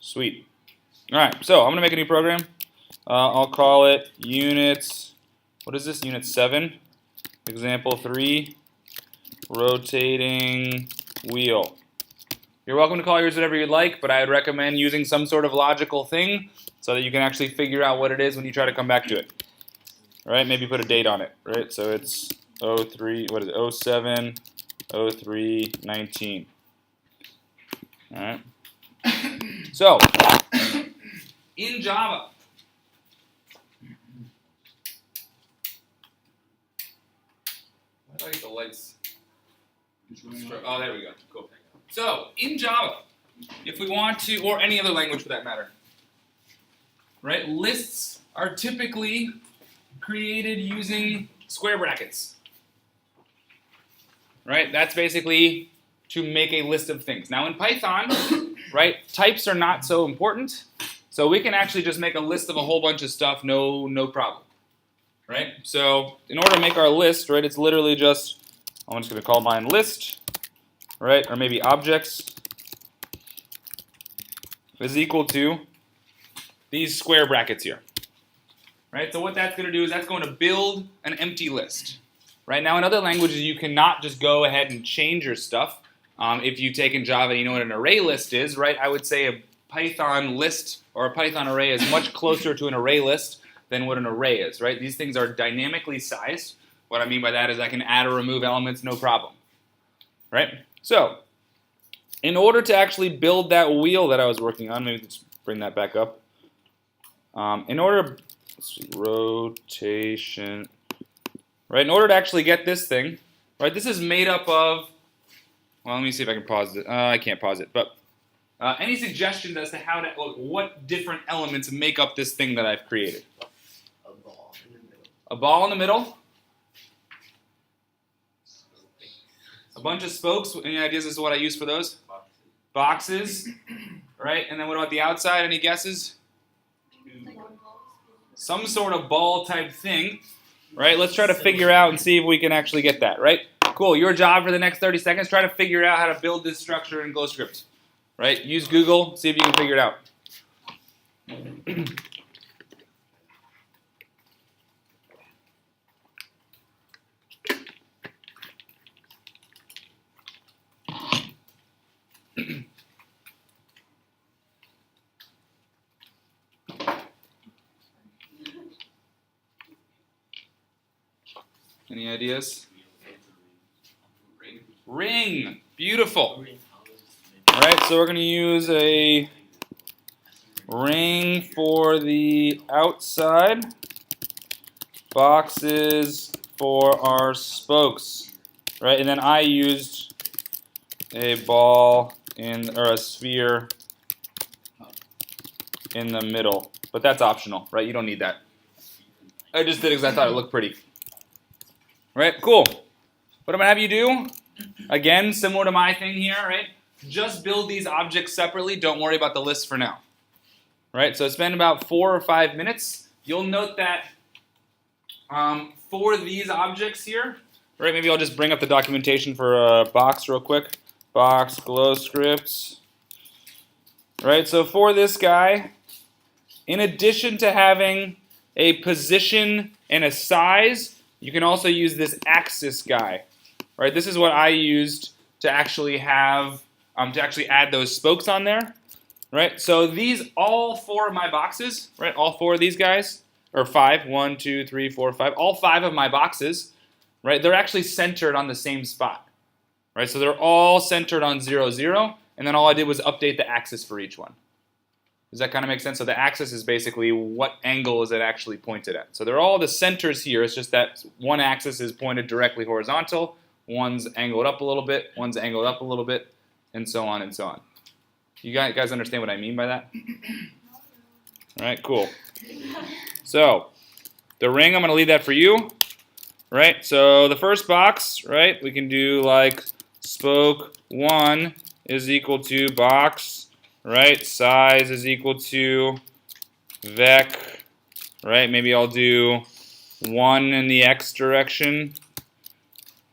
Sweet. All right, so I'm going to make a new program. I'll call it unit, what is this? Unit 7, example 3, rotating wheel. You're welcome to call yours whatever you'd like, but I would recommend using some sort of logical thing so that you can actually figure out what it is when you try to come back to it. All right, maybe put a date on it, right? So it's 03, what is it? 07, 03, 19. All right. So, in Java, why do I get the lights? Oh, there we go. Cool. So, in Java, if we want to, or any other language for that matter, right? Lists are typically created using square brackets. Right? That's basically to make a list of things. Now in Python, right, types are not so important. So we can actually just make a list of a whole bunch of stuff, no problem. Right? So in order to make our list, right, it's literally just, I'm just going to call mine list, right, or maybe objects is equal to these square brackets here. Right? So what that's going to do is that's going to build an empty list. Right? Now in other languages you cannot just go ahead and change your stuff. If you take in Java and you know what an array list is, right? I would say a Python list or a Python array is much closer to an array list than what an array is, right? These things are dynamically sized. What I mean by that is I can add or remove elements, no problem. Right? So, in order to actually build that wheel that I was working on, maybe let's bring that back up. In order, let's see, rotation, right? In order to actually get this thing, right? This is made up of, well, let me see if I can pause it. I can't pause it, but any suggestions as to how to, what different elements make up this thing that I've created? A ball in the middle. A ball in the middle. A bunch of spokes. Any ideas as to what I use for those? Boxes. Right? And then what about the outside? Any guesses? Some sort of ball type thing. Right? Let's try to figure out and see if we can actually get that. Right? Cool. Your job for the next 30 seconds, try to figure out how to build this structure in GlowScript. Right? Use Google. See if you can figure it out. Any ideas? Ring. Beautiful. All right, so we're going to use a ring for the outside, boxes for our spokes, right? And then I used a ball or a sphere in the middle, but that's optional, right? You don't need that. I just did it because I thought it looked pretty. Right, cool. What I'm going to have you do, again, similar to my thing here, right? Just build these objects separately. Don't worry about the list for now. Right, so spend about 4 or 5 minutes. You'll note that for these objects here, right, maybe I'll just bring up the documentation for box real quick. Box, GlowScript. Right, so for this guy, in addition to having a position and a size, you can also use this axis guy. Right, this is what I used to actually have, to actually add those spokes on there. Right, so these, all 4 of my boxes, right, all 4 of these guys, or 5, 1, 2, 3, 4, 5, all 5 of my boxes, right, they're actually centered on the same spot. Right, so they're all centered on 0, 0, and then all I did was update the axis for each one. Does that kind of make sense? So the axis is basically what angle is it actually pointed at. So they're all the centers here, it's just that one axis is pointed directly horizontal, one's angled up a little bit, one's angled up a little bit, and so on and so on. You guys understand what I mean by that? All right, cool. So the ring, I'm going to leave that for you. Right, so the first box, right, we can do like spoke 1 is equal to box, right, size is equal to vec, right, maybe I'll do 1 in the x direction,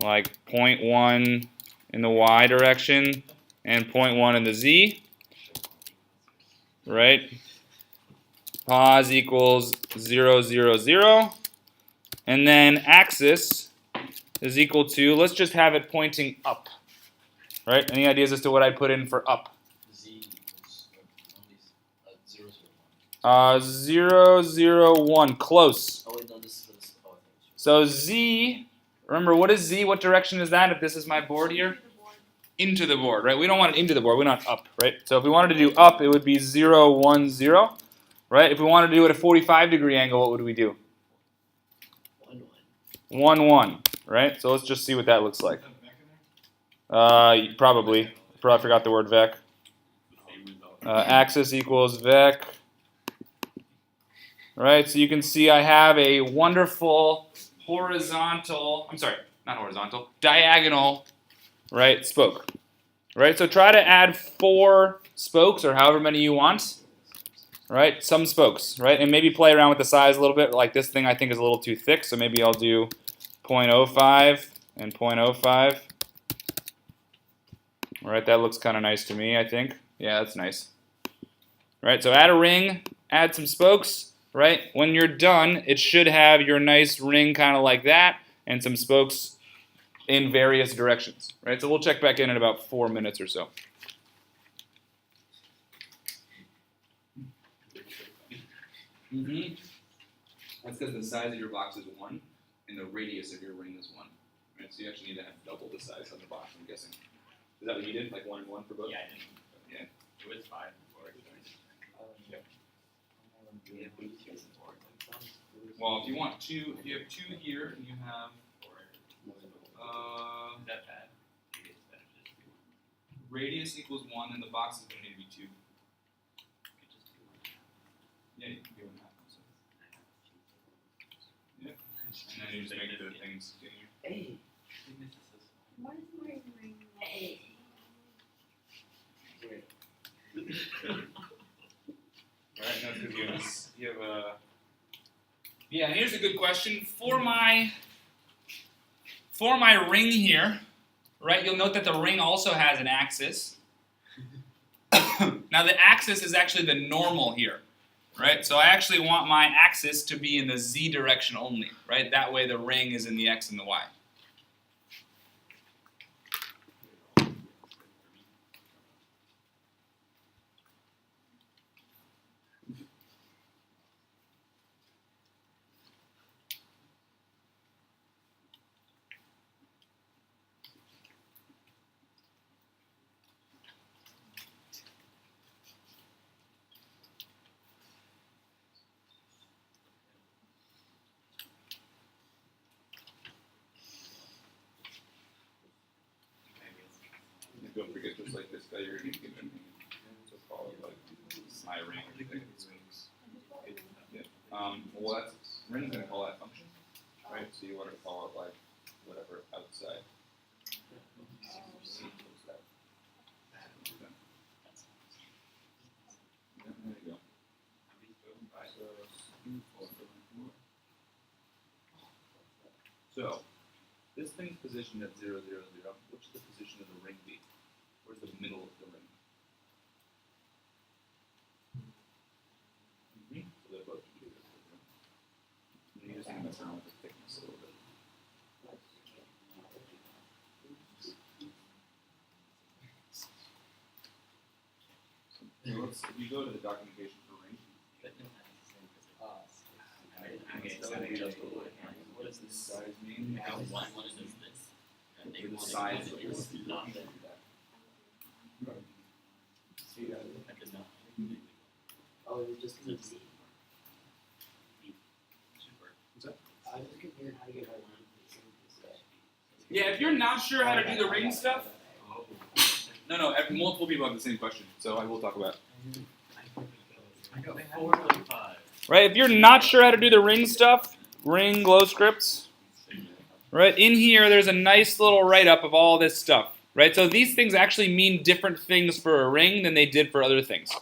like 0.1 in the y direction, and 0.1 in the z. right? Pos equals 0, 0, 0. And then axis is equal to, let's just have it pointing up, right? Any ideas as to what I'd put in for up? Z equals only 0, 0, 0, 0, 1, close. 1. Oh wait, no, this is this. Oh, I thought it was So Z, remember what is Z? What direction is that if this is my board here? Into the board, right? We don't want it into the board, we want up, right? So if we wanted to do up, it would be 0, 1, 0, right? If we wanted to do it at a 45-degree angle, what would we do? 1, 1, 1, right? So let's just see what that looks like. Probably. Probably forgot the word vec. Axis equals vec. Right, so you can see I have a wonderful horizontal, I'm sorry, not horizontal, diagonal, right, spoke. Right, so try to add 4 spokes or however many you want. Right, some spokes, right, and maybe play around with the size a little bit. Like this thing I think is a little too thick, so maybe I'll do 0.05 and 0.05. All right, that looks kind of nice to me, I think. Yeah, that's nice. Right, so add a ring, add some spokes. Right, when you're done, it should have your nice ring kind of like that, and some spokes in various directions. Right, so we'll check back in about 4 minutes or so. That's because the size of your box is 1, and the radius of your ring is 1. Right, so you actually need to have double the size of the box, I'm guessing. Is that what you did? Like 1 and 1 for both? Yeah, I didn't. Yeah. It was 5 before I joined. Yep. Well, if you want 2, if you have 2 here, and you have Is that bad? Maybe it's better just to radius equals 1, and the box is going to need to be 2. just do one. Yeah, you can do 1/2. So. Yep. And then you just make the things. Hey. What is my ring? Hey. Wait. Alright, that's because you have a. Yeah, here's a good question. For my ring here, right, you'll note that the ring also has an axis. Now the axis is actually the normal here, right? So I actually want my axis to be in the z direction only, right? That way the ring is in the x and the y. Don't forget just like this guy you're going to give him. So call it like my ring. Yeah. Well, that's ring's going to call that function, right? So you want to call it like whatever outside. Yeah, there you go. So this thing's positioned at 0, 0, 0. Which is the position of the ring be? Where's the middle of the ring? So they're both to do this. You just need to mess around with the thickness a little bit. So let's, if you go to the documentation for ring, what does this size mean? One is this. And they The want size it of is this. not that. That does not. Oh, you just need Z. Super. I just configured how to get my line. Yeah, if you're not sure how to do the ring stuff, no, multiple people have the same question, so I will talk about it. I got 4.5. Right, if you're not sure how to do the ring stuff, ring glow scripts, right, in here there's a nice little write-up of all this stuff, right? So these things actually mean different things for a ring than they did for other things,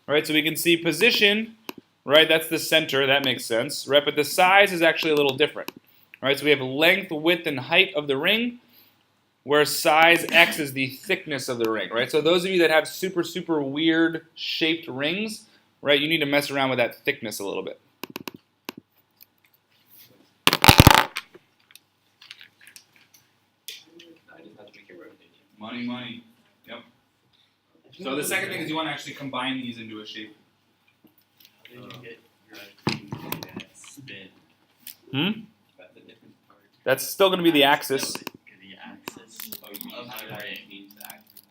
right? So we can see position, right, that's the center, that makes sense, right? But the size is actually a little different, right? So we have length, width, and height of the ring, where size x is the thickness of the ring, right? So those of you that have super, super weird shaped rings, right? You need to mess around with that thickness a little bit. I just have to make it rotation. Money, money. Yep. So the second thing is you want to actually combine these into a shape. How did you get your spin? That's a different part. That's still going to be the axis. The axis. Oh, you mean my ring? Means the axis.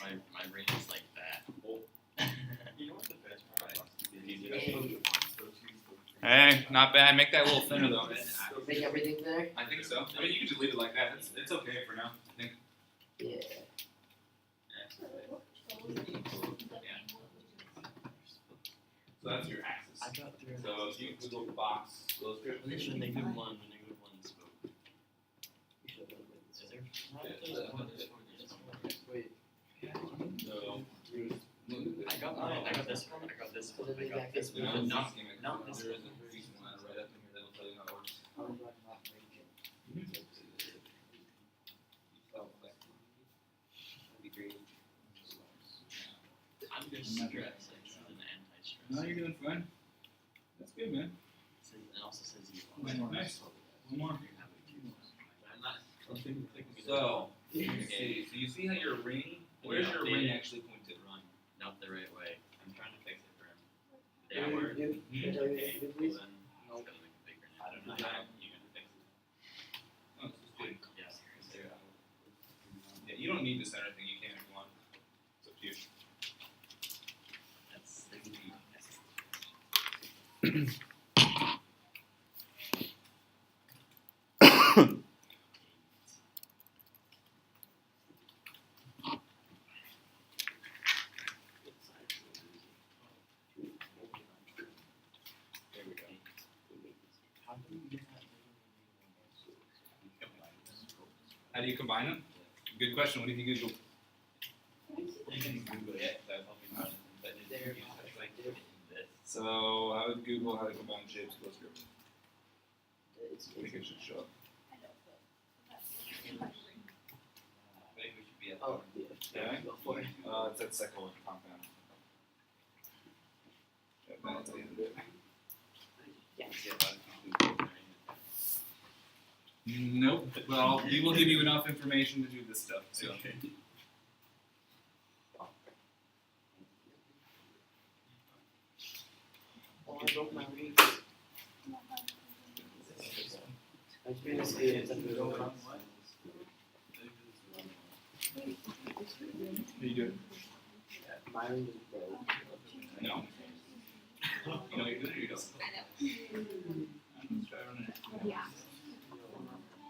Okay. My ring is like that. You know what the best part is? Hey, not bad. Make that a little thinner though. Make everything there? I think so. I mean, you can just leave it like that. It's okay for now, I think. Yeah. So that's your axis. I got through. So if you Google the box, those scripts. When they good one, spoke. Is there? Wait. So I got this one. I got this one. I got this no, one. no, No, this there one. is a reason why I write up in here that'll tell you how it works. How do I not make it? That'd be great. I'm just stressed. It's an anti-stress. No, you're doing fine. That's good, man. It also says you Nice. One more. I'm not. So, okay, so you see how your ring, where's your ring actually pointed? Run, not the right way. I'm trying to fix it for him. Yeah, we're okay. Well, then it's gonna make it bigger now. I don't know how you're gonna fix it. Oh, it's just good. Yes. Yeah, you don't need the center thing. You can if you want. It's up to you. That's There we go. How do you get that? How do you combine them? Good question. What do you think Google? You can Google it. That'll help me out. But There. you have to like this. So I would Google how to combine shapes with script. I think it should show up. I think we should be at Oh, yeah. Yeah. Go for it. It's that second one, compound. Yeah, that's the end of it. Nope. Well, we will give you enough information to do this stuff. So. Oh, I broke my ring. I was trying to see it. What are you doing? My ring is broke. No. You know what you're doing or you don't? Let's try running it. Yeah.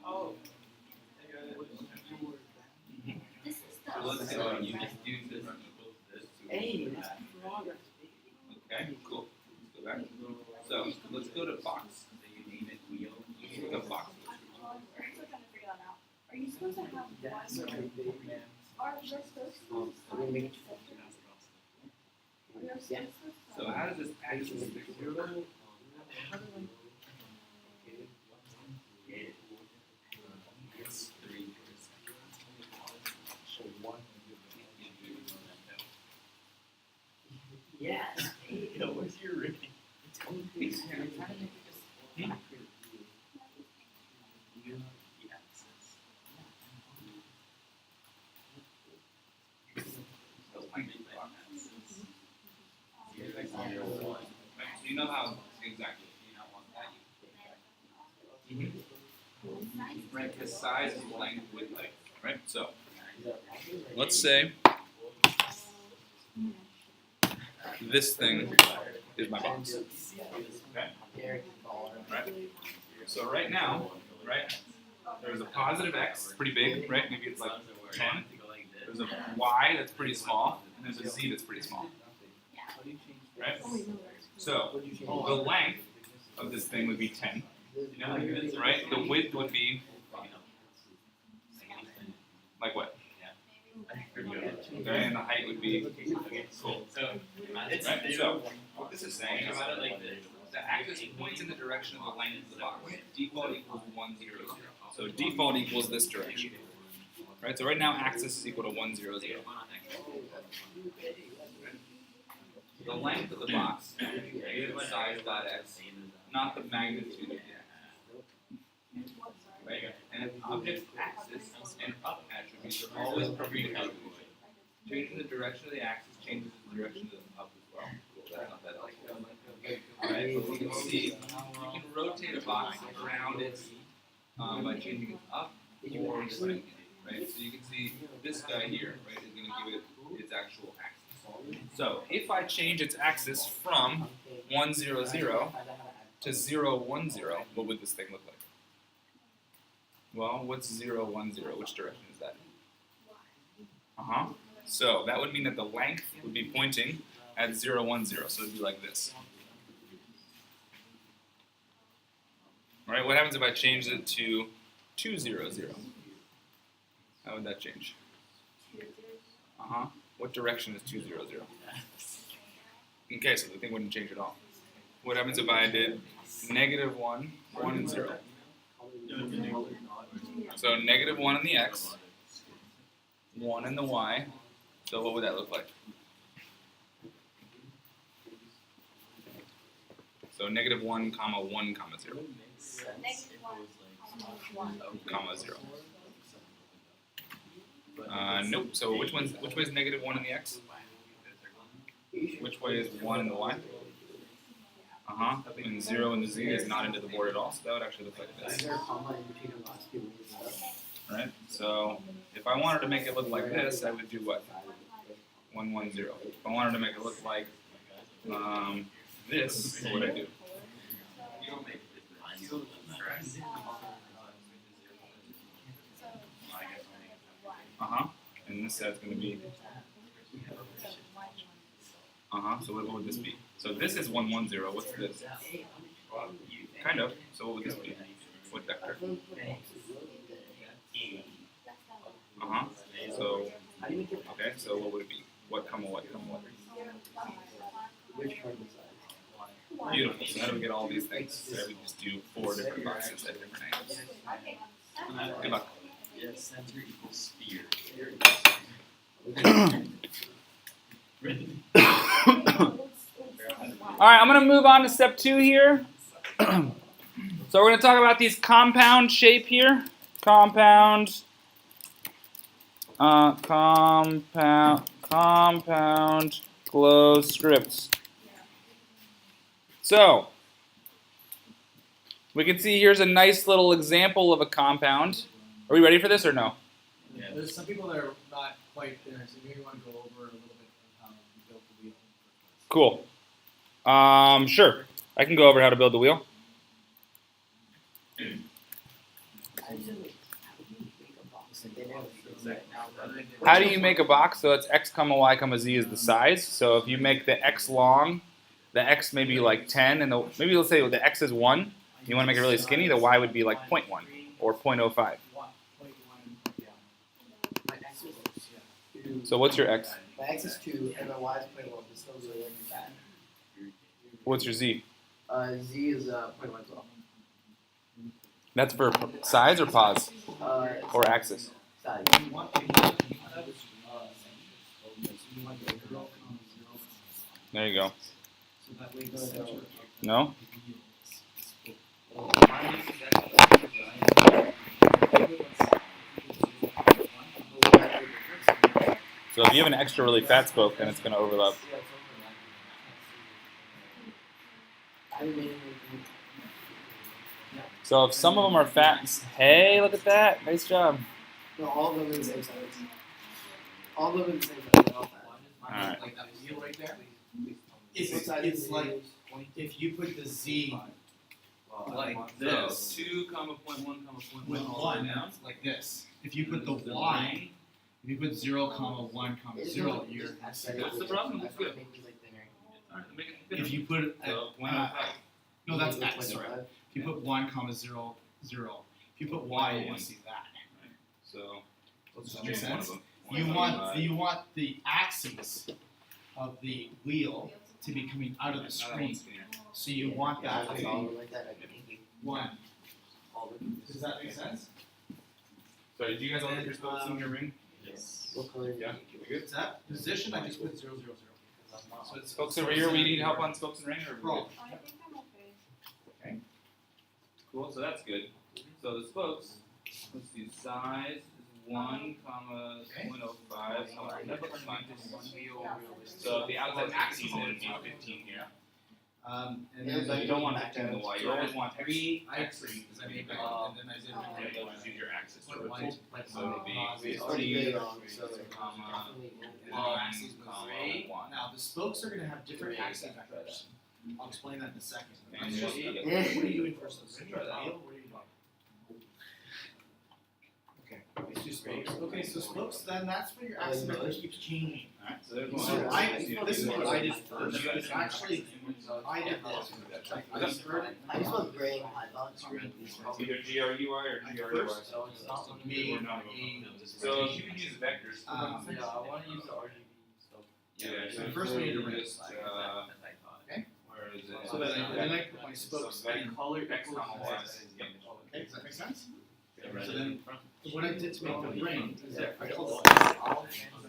Oh. This is So let's the. you just do this. Hey, that's progress. Okay, cool. Let's go back. So let's go to box. Look up box. We're still trying to figure that out. Are you supposed to have That's one? right, big man. Are there supposed to be I'm gonna make it. Are there supposed to? So how does this axis work? Yes. Yo, where's your ring? It's going to be here. I'm trying to make it just accurate. So you know how exactly. Right, because size is length with height, right? So let's say this thing is my box. Okay. Right. So right now, right, there's a positive x, pretty big, right? Maybe it's like 10. There's a y that's pretty small, and there's a z that's pretty small. Right? So the length of this thing would be 10. Right? The width would be like what? Okay, and the height would be cool. Right? So what this is saying is the axis points in the direction of the length of the box. Default equals 1, 0, 0. So default equals this direction. Right? So right now axis is equal to 1, 0, 0. the length of the box is size dot x, not the magnitude of the x. Right? And an object's axis and up attributes are always pre-calculated. Changing the direction of the axis changes the direction of the up as well. That's not that helpful. Alright, but we can see you can rotate a box around it by changing it up or swing it. Right? So you can see this guy here, right, is going to give it its actual axis. So if I change its axis from 1, 0, 0 to 0, 1, 0, what would this thing look like? Well, what's 0, 1, 0? Which direction is that? So that would mean that the length would be pointing at 0, 1, 0. So it would be like this. All right, what happens if I change it to 2, 0, 0? How would that change? What direction is 2, 0, 0? Okay, so the thing wouldn't change at all. What happens if I did -1, 1, and 0? So -1 in the x, 1 in the y. So what would that look like? So -1, comma 1, comma 0. Comma 0. Nope. So which way is -1 in the x? Which way is 1 in the y? And 0 in the z is not into the board at all, so that would actually look like this. Right? So if I wanted to make it look like this, I would do what? 1, 1, 0. If I wanted to make it look like this, what would I do? And this side's going to be so what would this be? So this is 1, 1, 0. What's this? Kind of. So what would this be? What vector? So okay. So what would it be? What, comma what, comma what? Beautiful. So how do we get all these things? So we just do 4 different boxes at different angles. Good luck. Center equals sphere. Alright, I'm going to move on to step 2 here. So we're going to talk about these compound shape here. Compound glow scripts. So we can see here's a nice little example of a compound. Are we ready for this or no? Yeah, there's some people that are not quite there, so maybe you want to go over a little bit of how you built the wheel. Cool. Sure. I can go over how to build the wheel. How do you make a box? So it's x comma y comma z is the size. So if you make the x long, the x may be like 10, and maybe let's say the x is 1. You want to make it really skinny. The y would be like 0.1 or 0.05. So what's your x? My x is 2, and my y is 0.1. This one's really bad. What's your z? Z is 0.1 as well. That's for size or pos? Or axis? Size. There you go. No? So if you have an extra really fat spoke, then it's going to overlap. So if some of them are fat, hey, look at that. Nice job. No, all of them are the same size. All of them are the same size. They're all fat. Alright. Like that wheel right there. What size It's is the like wheels? if you put the Z like So this 2, comma 0.1, comma 0.1 with all the way 1, down. like this. If you put the Y, if you put 0, comma 1, comma 0, you're What's the problem? Looks good. Alright, make it bigger. if you put So, no, that's X, right? If you put 1, comma 0, 0. If you put Y, you'll see that. So let's just Makes choose one of sense. them. You want the axis of the wheel to be coming out of the screen. So you want that to That's be all of them like that. Okay, thank you. 1. Does that make sense? So did you guys all get your spokes in your ring? Yes. What color? Yeah, we good? Is that position? I just put 0, 0, 0. So it's Folks over here, we need help on spokes and ring, or Roll. I think I'm okay. cool? So that's good. So the spokes, let's do size is 1, comma 0.05. So the outside axis is 15 here. And Yeah, then You don't want 15 in the Y. You always want three X. X's. I made that, and then I did Yeah, you'll just use your axis to Point one, rotate. like So it'll be It's already 3, been wrong, so comma, definitely and One, the axes was comma, three. 1. Now the spokes are gonna have different axis vectors. I'll explain that in a second. And What just- are you doing first? The wheel? What are you doing? Okay, let's do spokes. Okay, so spokes, then that's when your axis vector keeps changing. Alright, so there's So one. this is what I did first. It's actually, I did this. I started, I just want gray Python screen. Either GRUI or GRUI. made So you can use vectors. Yeah, I wanna use the RGB stuff. Yeah, so First we need to ring. just, where is it? So then I put my spokes in. color X, comma, Y. Okay, does that make sense? So then, what I did to make the ring is that I called All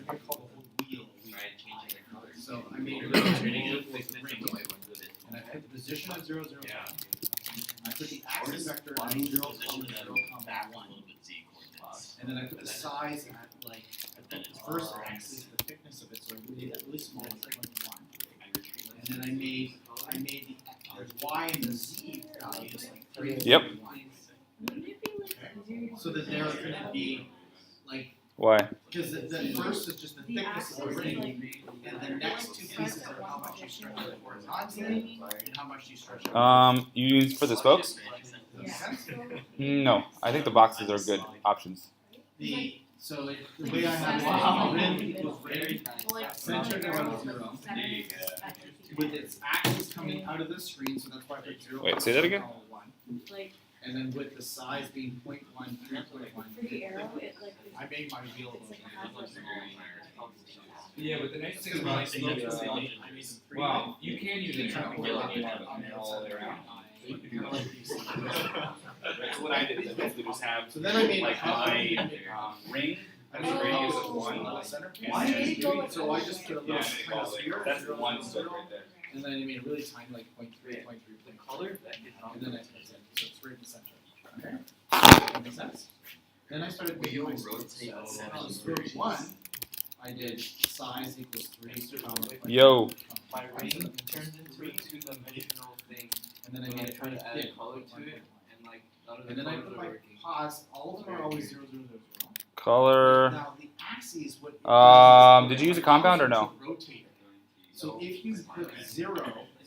the whole wheel. So I made a ring with the ring, and I put the position at 0, 0, 1. I put the axis vector at 0, 1. And then I put the size at like, the first axis is the thickness of it, so I made that really small, it's like 1. And then I made the y and the z values like 3. Yep. So that they're gonna be like, Why? because the first is just the thickness of the ring, and the next two pieces are how much you stretch it horizontally and how much you stretch it. You use for the spokes? Does that make sense? No, I think the boxes are good options. So the way I have it rim equals ring, centered around 0, with its axis coming out of the screen, so that's why I put 0. Wait, say that again? 1. Like, And then with the size being 0.1, 3.1. for the arrow, it like. I made my wheel. It's like a half Yeah, but the next Because when I made I made some three. well, you can use it all the way around. So what I did is I basically just have So then I made like my ring. I made radius a of 1. little center. Why did it go like So I just put a little Yeah, kind of sphere. that's the one spoke right there. And then I made a really tiny, like 0.3, 0.3. Color? And then I put it, so it's right in the center. Okay? That makes sense? Then I started making my spokes. Spoke 1, I did size equals 3. Yo. My ring turns into the dimensional thing. And then I When I made it try kind to of add a thick. color to it, and like none of the And then I colors put are my working. pause, all of them are always 0, 0, 0, 0. Color. Now the axes, what Did you use a compound or no? Rotate it. So if you put 0,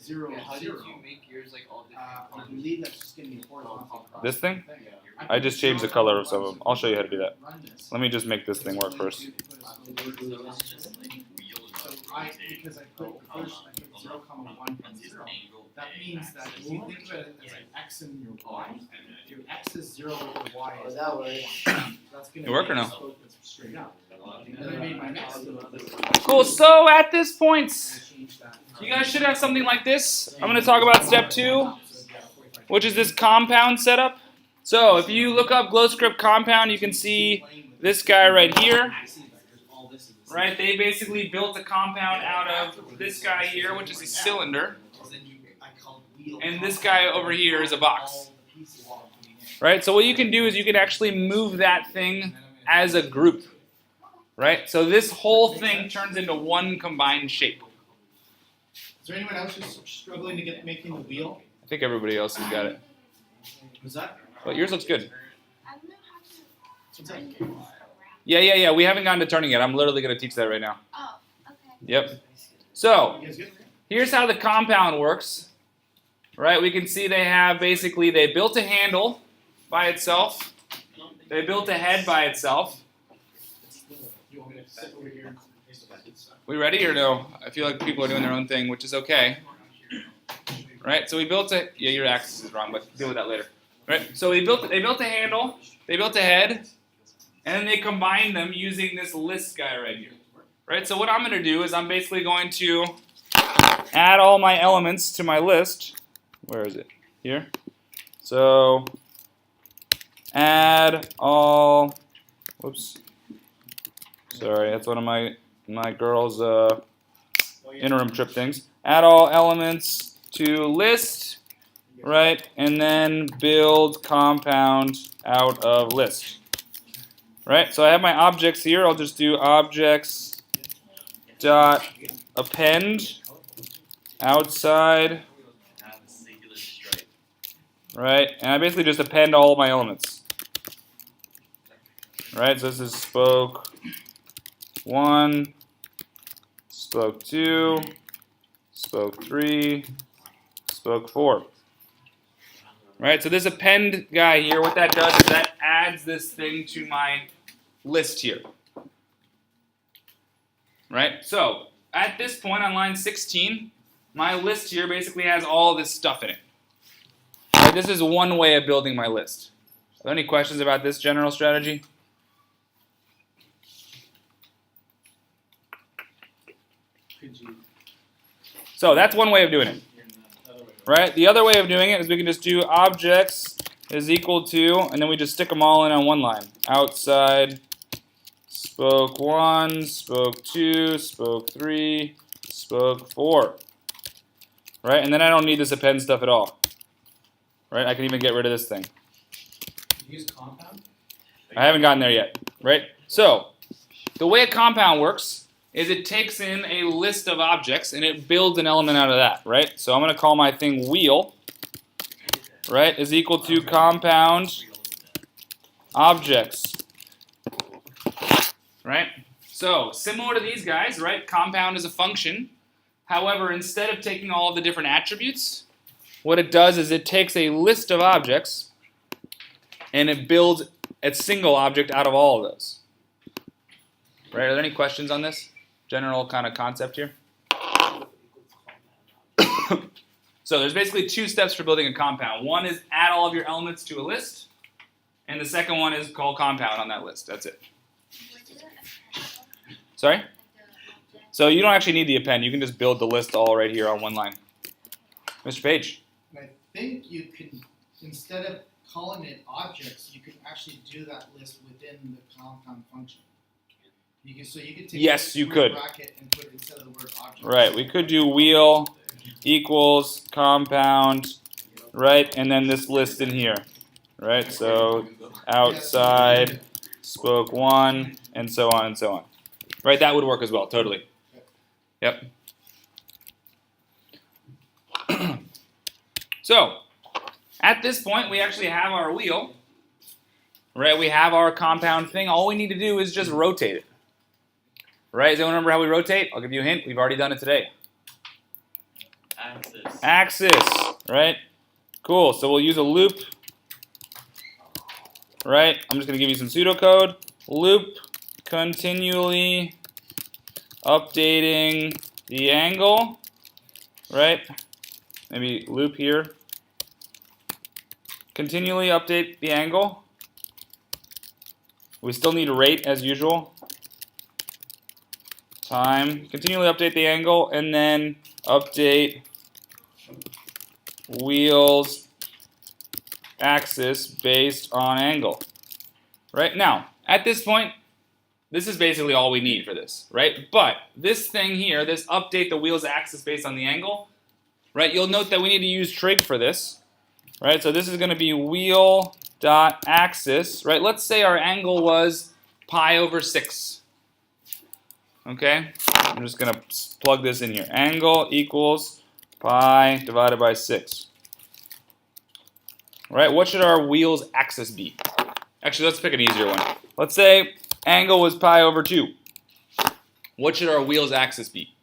0, Yeah, how did 0, you make yours like all different I colors? believe that's just gonna be horizontal. across This thing? the I just changed the color of some of them. I'll show you how to do that. Run this. Let me just make this thing work first. So it's just like wheels So are because I put the first, I put 0, 1 from 0. That means that if you think of it as an X in your Y, your X is 0 with the Y Oh, is that works. that's gonna It work or be a no? spoke that's straight up. And then I made my next little Cool. So at this point, I changed that. you guys should have something like this. I'm going to talk about step 2, which is this compound setup. So if you look up GlowScript compound, you can see this guy right here. Right? They basically built a compound out of this guy here, which is a cylinder, and this guy over here is a box. Right? So what you can do is you can actually move that thing as a group. Right? So this whole thing turns into one combined shape. Is there anyone else who's struggling to get making the wheel? I think everybody else has got it. Was that? But yours looks good. I don't know how What's that? to. Yeah. We haven't gotten to turning yet. I'm literally going to teach that right now. Oh, okay. Yep. So, You guys good? here's how the compound works. Right? We can see they have basically, they built a handle by itself. They built a head by itself. You want me to sit over here? We ready or no? I feel like people are doing their own thing, which is okay. Right? So we built a, yeah, your axis is wrong, but deal with that later. Right? So they built a handle, they built a head, and then they combined them using this list guy right here. Right? So what I'm going to do is I'm basically going to add all my elements to my list. Where is it? Here. So add all, whoops. Sorry, that's one of my girls' interim trip things. Add all elements to list, right? And then build compound out of list. Right? So I have my objects here. I'll just do objects dot append outside, Have a singular stripe. right? And I basically just append all of my elements. Right? So this is spoke 1, spoke 2, spoke 3, spoke 4. Right? So this append guy here, what that does is that adds this thing to my list here. Right? So at this point on line 16, my list here basically has all this stuff in it. Right? This is one way of building my list. Are there any questions about this general strategy? Could you? So that's one way of doing it. Right? The other way of doing it is we can just do objects is equal to, and then we just stick them all in on one line. Outside, spoke 1, spoke 2, spoke 3, spoke 4. Right? And then I don't need this append stuff at all. Right? I can even get rid of this thing. Use compound? I haven't gotten there yet. Right? So, the way a compound works is it takes in a list of objects and it builds an element out of that, right? So I'm going to call my thing wheel, right, is equal to compound objects, right? So similar to these guys, right, compound is a function. However, instead of taking all of the different attributes, what it does is it takes a list of objects and it builds a single object out of all of those. Right, are there any questions on this? General kind of concept here. So there's basically two steps for building a compound. One is add all of your elements to a list, and the second one is call compound on that list. That's it. Sorry? So you don't actually need the append. You can just build the list all right here on one line. Mr. Page. I think you can, instead of calling it objects, you can actually do that list within the compound function. You can, so you could take Yes, the you word could. bracket and put it instead of the word object. Right, we could do wheel equals compound, right, and then this list in here. Right, so outside, spoke 1, and so on and so on. Right, that would work as well, totally. Yep. So, at this point, we actually have our wheel. Right, we have our compound thing. All we need to do is just rotate it. Right, does anyone remember how we rotate? I'll give you a hint. We've already done it today. Axis. Axis, right? Cool, so we'll use a loop. Right, I'm just going to give you some pseudocode. Loop, continually updating the angle. Right, maybe loop here. Continually update the angle. We still need rate as usual. Time. Continually update the angle and then update wheels axis based on angle. Right now, at this point, this is basically all we need for this, right? But this thing here, this update the wheels axis based on the angle, right? You'll note that we need to use trig for this, right? So this is going to be wheel dot axis, right? Let's say our angle was pi over 6. Okay, I'm just going to plug this in here. Angle equals pi divided by 6. Right, what should our wheel's axis be? Actually, let's pick an easier one. Let's say angle was pi over 2. What should our wheel's axis be?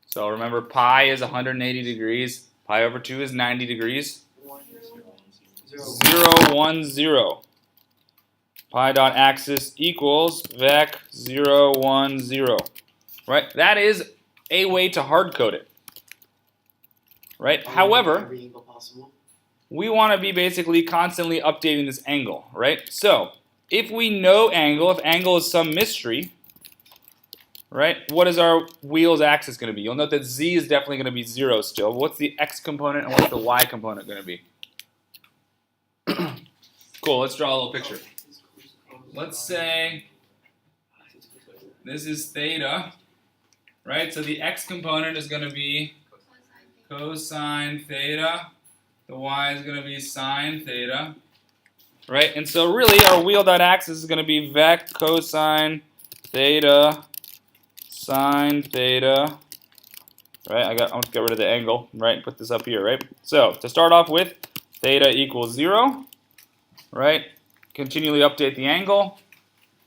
So remember, pi is 180 degrees. Pi over 2 is 90 degrees. 0, 1, 0. Pi dot axis equals vec 0, 1, 0. Right? That is a way to hard code it. Right? However, Every angle possible. we want to be basically constantly updating this angle. Right? So, if we know angle, if angle is some mystery, right, what is our wheel's axis going to be? You'll note that z is definitely going to be 0 still. What's the x component and what's the y component going to be? Cool, let's draw a little picture. Let's say This is theta, right? So the x component is going to be cosine theta. The y is going to be sine theta, right? And so really our wheel.axis is going to be vec cosine theta sine theta, right? I'm going to get rid of the angle, right? Put this up here, right? So to start off with, theta equals 0, right? Continually update the angle,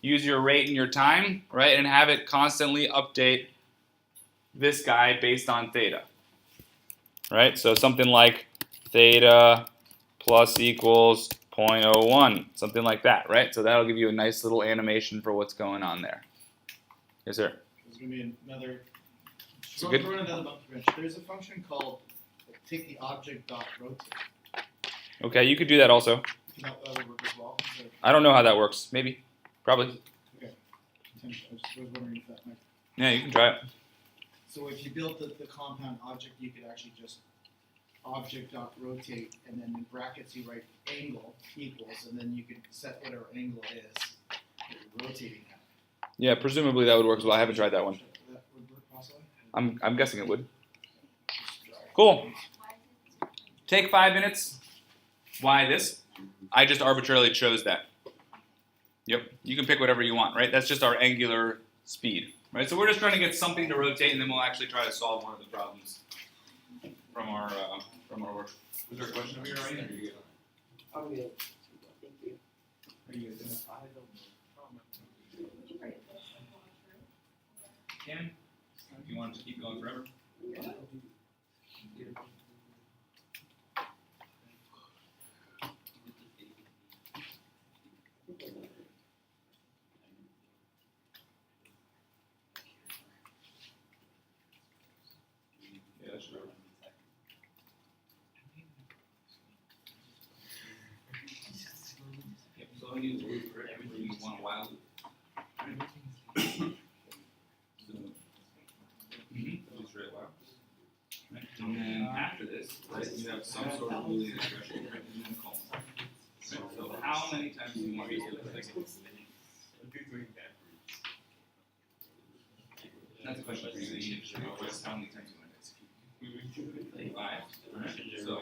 use your rate and your time, right? And have it constantly update this guy based on theta, right? So something like theta plus equals 0.01, something like that, right? So that'll give you a nice little animation for what's going on there. Yes, sir. There's going to be another. So So good. for another monkey wrench, there's a function called take the object dot rotate. Okay, you could do that also. That would work as well. So, I don't know how that works. Maybe. Probably. I was wondering if that might. Yeah, you can try it. So if you built the compound object, you could actually just object dot rotate, and then in brackets you write angle equals, and then you could set whatever angle it is that you're rotating at. Yeah, presumably that would work as well. I haven't tried that one. That would work possibly. I'm guessing it would. Cool. Take 5 minutes. Why this? I just arbitrarily chose that. Yep. You can pick whatever you want, right? That's just our angular speed, right? So we're just trying to get something to rotate, and then we'll actually try to solve one of the problems from our work. Was there a question over here already? Or are you good? I'm good. Thank you. Are you good? Ken, you want to keep going forever? Yeah, sure. Yep, so I need a loop for everything you want a while loop. So, just right while. Right, and then after this, right, you have some sort of Boolean expression, right, and then column. Right, so how many times do you want to do this? That's a question for you. How many times do you want to execute? 5. Right? So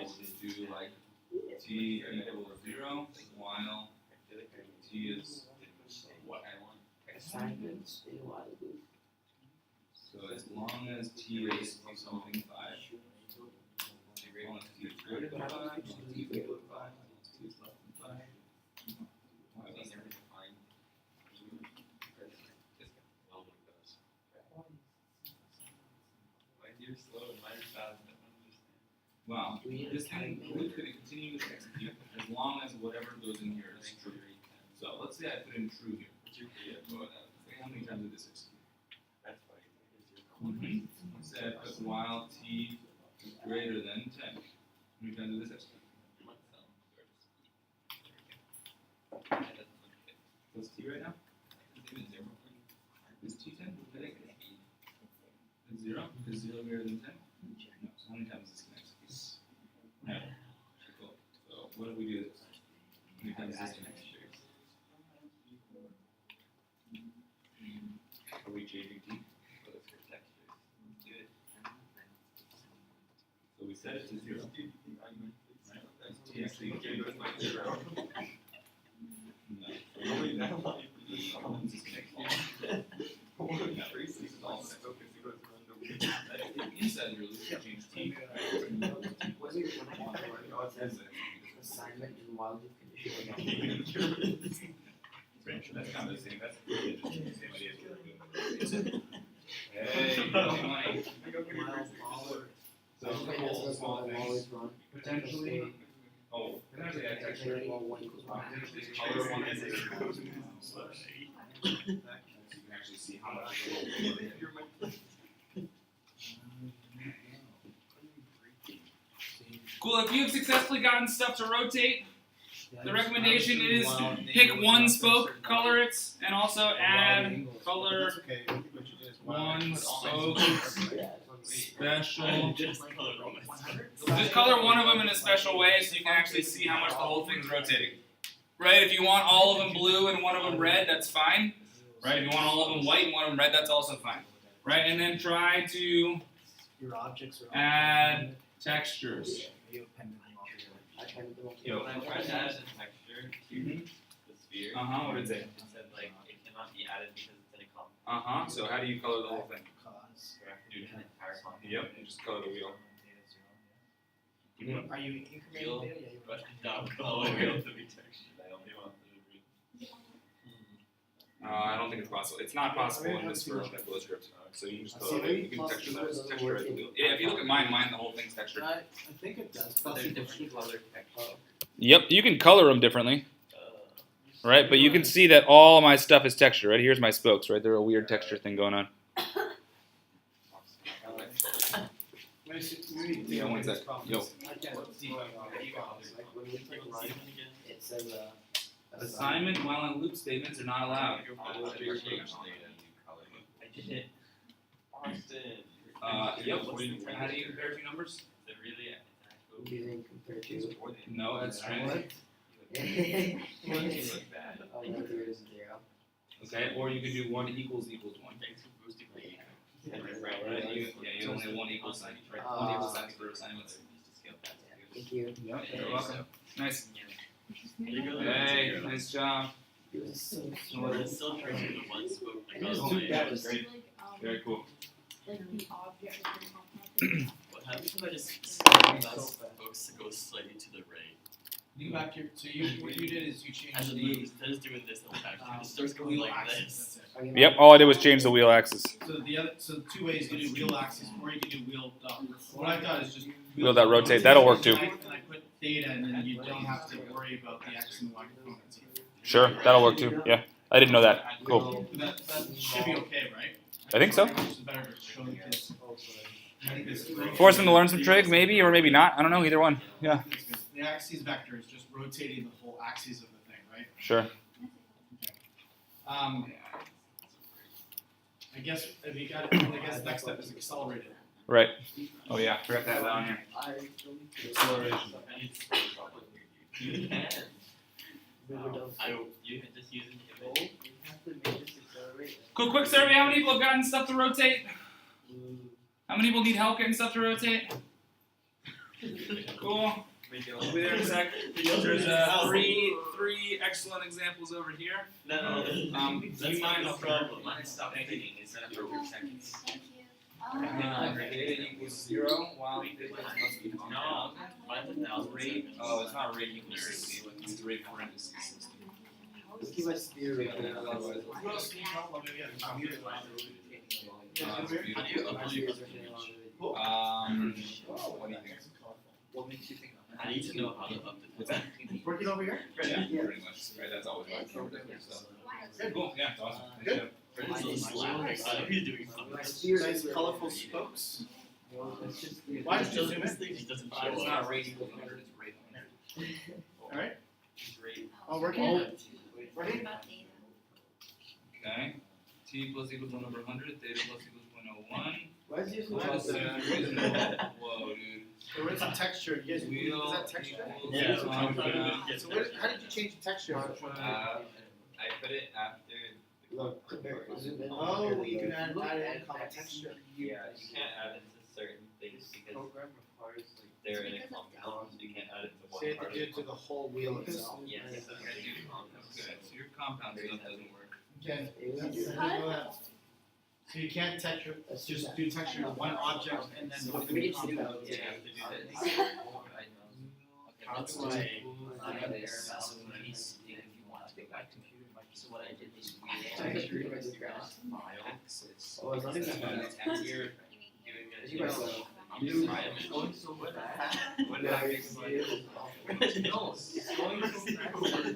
do like t equals 0 while t is what I want. Assignments in a while loop. So as long as t is something 5, as long as t is greater than 5, as long as t is equal to 5, as long as t is less than 5. Wow, this thing is going to continue to execute as long as whatever goes in here is true. So let's say I put in true here. How many times did this execute? Let's say I put while t is greater than 10. How many times did this execute? What's t right now? Is t 10? I think it's 0. Is 0 greater than 10? No. So how many times is this going to execute? No. Cool. So what if we do this? How many times is this going to execute? Are we changing t? So we set it to 0. Right? T actually gave us like 0. No. Inside your loop, you change t. Was it when I says assignment in while loop condition? That's kind of the same. That's really interesting. The same idea. Hey, money. So the whole small things. Potentially. Oh, potentially I actually color one is so you can actually see how much. Cool. If you've successfully gotten stuff to rotate, the recommendation is pick one spoke, color it, and also add color one spoke special. Just color one of them in a special way so you can actually see how much the whole thing's rotating. Right? If you want all of them blue and one of them red, that's fine. Right? If you want all of them white and one of them red, that's also fine. Right? And then try to Your objects are add textures. You appended them all together. I kind of don't. Yo. When I tried to add a texture to the sphere, What did it say? it said like it cannot be added because it's in a comp. So how do you color the whole thing? Cause. We have to do the entire comp. Yep, and just color the wheel. Are you incrementing Wheel. data? Yeah, But no, all the way up to be textured. I only want the I don't think it's possible. It's not possible in this version of GlowScript. So you just color it. You can texture that. Texture the wheel. Yeah, if you look at mine, the whole thing's textured. I think it does. But they're different color textures. Yep, you can color them differently. Right, but you can see that all my stuff is textured. Right, here's my spokes. Right, they're a weird texture thing going on. Yeah, one sec. Yo. Like when we click run, it says Assignment while in loop statements are not allowed. I did it. Austin. Yep. How do you compare two numbers? Is it really an actual? using compared to. No, that's strange. What? You look bad. Oh, no, there is 0. Okay, or you could do 1 equals 1. Thanks for boosting my ego. Right? You only have 1 equal sign. Right? 1 equal sign for assignments. Thank you. Yep. You're welcome. Nice. There you go. Hey, nice job. It was so Well, it's still tracing the one spoke. It was too bad. It was great. Very cool. Like the object of the compound. What happens if I just slide those spokes to go slightly to the right? You go back here. So what you did is you changed As it the. moves, instead of doing this, it'll actually it starts going wheel like axis, this. that's it. Yep. All I did was change the wheel axis. So two ways you can do wheel axis, or you can do wheel dot. What I've done is just Wheel dot rotate. That'll work too. And I put data, and then you don't have to worry about the X and Y components. Sure, that'll work too. Yeah, I didn't know that. Cool. That should be okay, right? I think so. It's better to show the kids. I think this. Force them to learn some trig, maybe, or maybe not. I don't know. Either one. Yeah. The axis vector is just rotating the whole axis of the thing, right? Sure. I guess next step is accelerated. Right. Oh yeah, forgot to have that on here. Acceleration. You can. Oh, You can just use it. Cool. Quick survey. How many people have gotten stuff to rotate? How many people need help getting stuff to rotate? Cool. We'll be there in a sec. There's three excellent examples over here. No, do that's you mind? not the problem. Mine stopped thinking instead of over seconds. Thank you. Data equals 0 while data must be No, mine's 1,000. rate. Oh, it's not rate equals 60. It's rate parentheses 60. Let's keep my spear rotating. Otherwise, Who else can help? Let me get a computer. How do you My upload spear your is rotating along with it. what do you think? What makes you think? I need to know how to upload. What's that? Working over here? Yeah, pretty much. Right, that's always what I so. Cool. Yeah, it's awesome. Nice job. He's doing My something. spear Nice is colorful spokes. It's just Why did you zoom This in? thing just doesn't It's show not up. rate equals 100. It's rate. Alright. Great. Oh, working? Working? Okay. T plus equals 1 over 100. Theta plus equals 0.01. Why is yours Plus so whoa, dude. So where's the texture? You guys, Wheel is that texture? equals Yeah. So how did you change the texture? I put it after. Look, zoom in. Oh, you can add it in common texture. Yeah, you can't add it to certain things because they're in a compound, so you can't add it to So you one have to do it to the whole wheel itself. Yes, you gotta do compounds. Okay, so your compound stuff doesn't work. Okay. Huh? So you can't texture, just do texture to one object and then put them We in need to do that. compound. Yeah, you have to do this. That's why I have this piece if you want to go back to computer. So what I did was we Oh, it's nothing that bad. and here You guys know. I'm just trying to going so fast. What did I make No, it's going so fast.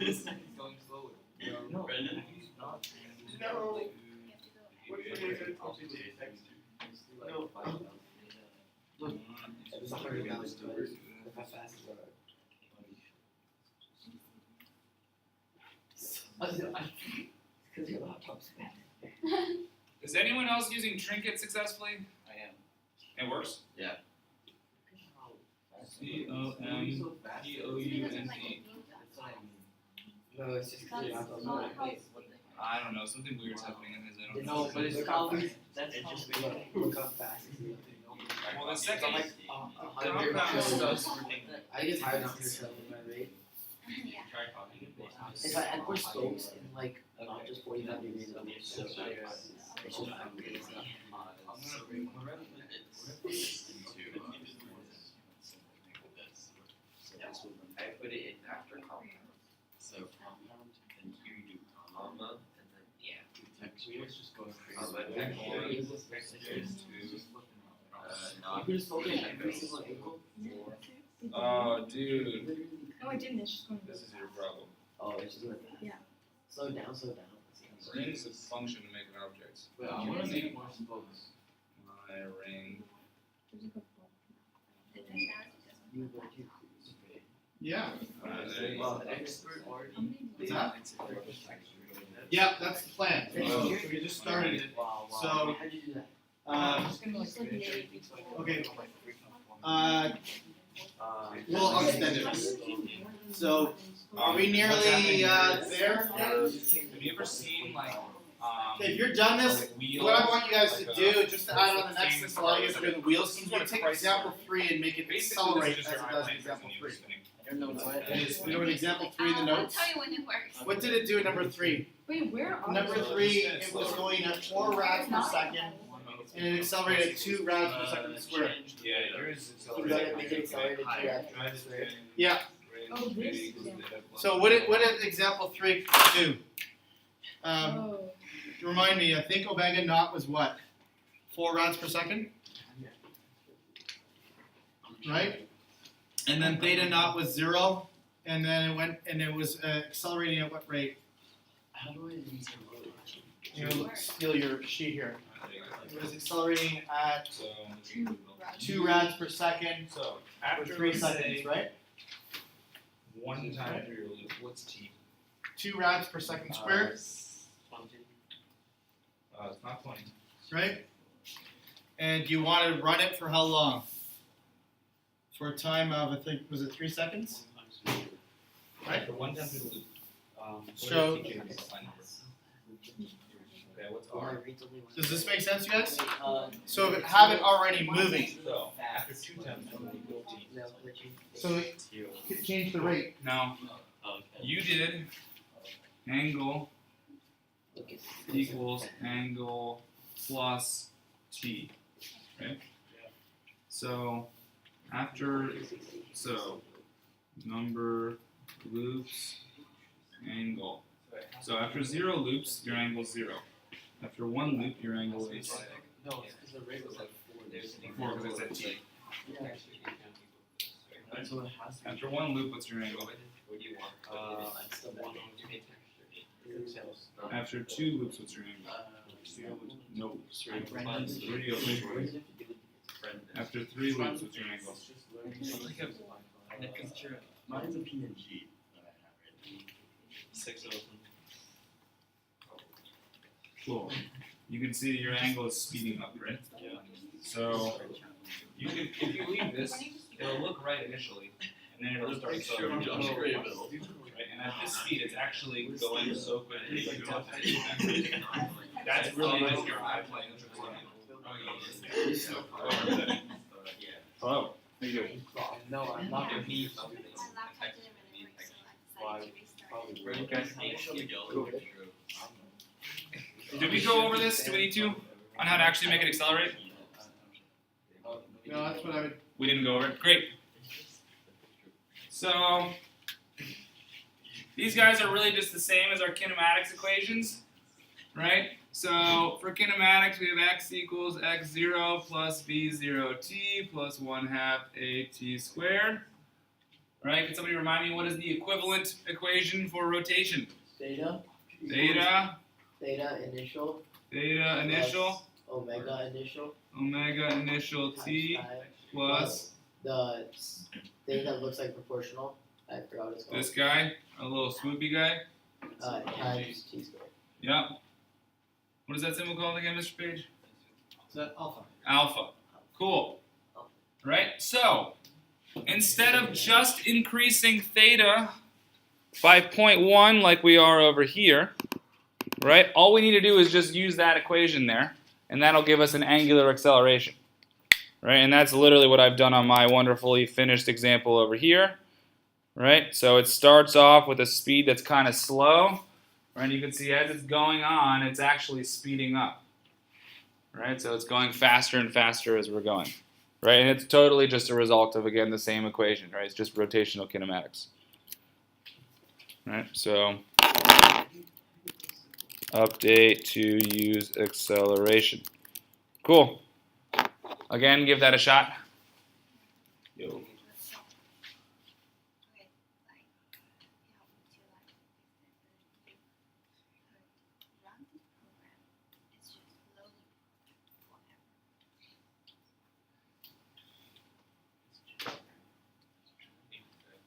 It's going slower. No, Brendan. No. It's 100 miles to it. How fast is that? Because your laptop's bad. Is anyone else using Trinket successfully? I am. It works? Yeah. COMPOUND. No, it's just because your laptop's bad. I don't know, something weird's happening in his. I don't No, know. but it's Look probably how fast- that's it's how just fast- look how fast. Well, the second. Like, Compound stuff's I think it's hard not to tell in my rate. Yeah. Try copying it. If I add more spokes in like not just 45 degrees, it'll be so it's just it's not. I put it in after compound. So compound, and here you do comma, and then Let's just go comma tech one, here's two, You not. could just spoke in every single angle. Oh, dude, No, I didn't. It's just going. this is your problem. Oh, it's just like Yeah. slow down, slow down. Ring is a function to make an object. But I wanna make more spokes. My ring. You go to. Yeah. Well, expert already. What's that? Yeah, that's the plan. So we just started it. Wow, wow. So, How'd you do that? Okay. We'll extend it. So, are we nearly there? Have you ever seen like Okay, if you're done this, like wheels? what I want you guys to Like, do, just to add on the next famous thing, a lot of you guys are cars, doing the wheels, some you sort of take price example score. 3 and make it Basically, accelerate this as is it just your does in eyeliner example and 3. you're spinning. I don't know what. It is, you know what example 3 in the I'll notes? tell you when it works. What did it do in number 3? Wait, where are Number 3, it was going at 4 rads per second, and it accelerated at 2 rads per second squared. Yeah, yours is You gotta make it accelerated to that square. Yeah. Oh, this? So what did example 3 do? Remind me, I think omega naught was what? 4 rads per second? Right? And then theta naught was 0, and then it went, and it was accelerating at what rate? How do I use You know, steal your sheet here. It was accelerating at So 2 rads per second So for after 3 we seconds, say right? 1 time through your loop, what's t? 2 rads per second squared, It's not 20. right? And you want to run it for how long? For a time of, I think, was it 3 seconds? Right. For 1 time through the loop. So- Okay, what's R? Does this make sense, you guys? Uh, So have it already moving. So after 2 times through the loop, go t. So change the rate. Now you did angle equals angle plus t, right? So number loops angle. So after 0 loops, your angle is 0. After 1 loop, your angle is No, it's because the rate was like 4. 4 because it's at t. So it has to be. After 1 loop, what's your angle? What do you want? I'm still back. After 2 loops, what's your angle? No. 3 over. After 3 loops, what's your angle? Mine's a PNG that I have right 6 of them. Cool. You can see your angle is speeding up, right? Yeah. So you can, if you leave this, it'll look right initially, and then it'll start accelerating. Right? And at this speed, it's actually going so quickly. That's really just your eye playing the Hello. How you doing? No, I'm not gonna be. My laptop didn't really work, so I decided to restart it. Did we go over this? Do we need to? On how to actually make it accelerate? No, that's what I would. We didn't go over it. Great. So these guys are really just the same as our kinematics equations, right? So for kinematics, we have x equals x0 plus v0t plus 1/2 at squared. Right? Can somebody remind me what is the equivalent equation for rotation? Theta. Theta initial. initial, Omega initial. omega initial t plus the thing that looks like proportional. I forgot what it's called. this guy, a little swoopy guy. Times t squared. Yep. What is that symbol called again, Mr. Page? Is that alpha? Alpha. Cool. Right? So, instead of just increasing theta by 0.1 like we are over here, right? All we need to do is just use that equation there, and that'll give us an angular acceleration, right? And that's literally what I've done on my wonderfully finished example over here, right? So it starts off with a speed that's kind of slow, right? You can see as it's going on, it's actually speeding up, right? So it's going faster and faster as we're going, right? And it's totally just a result of, again, the same equation, right? It's just rotational kinematics, right? So update to use acceleration. Cool. Again, give that a shot. Yo. Okay, like, help me to like run the program. It's just loading forever.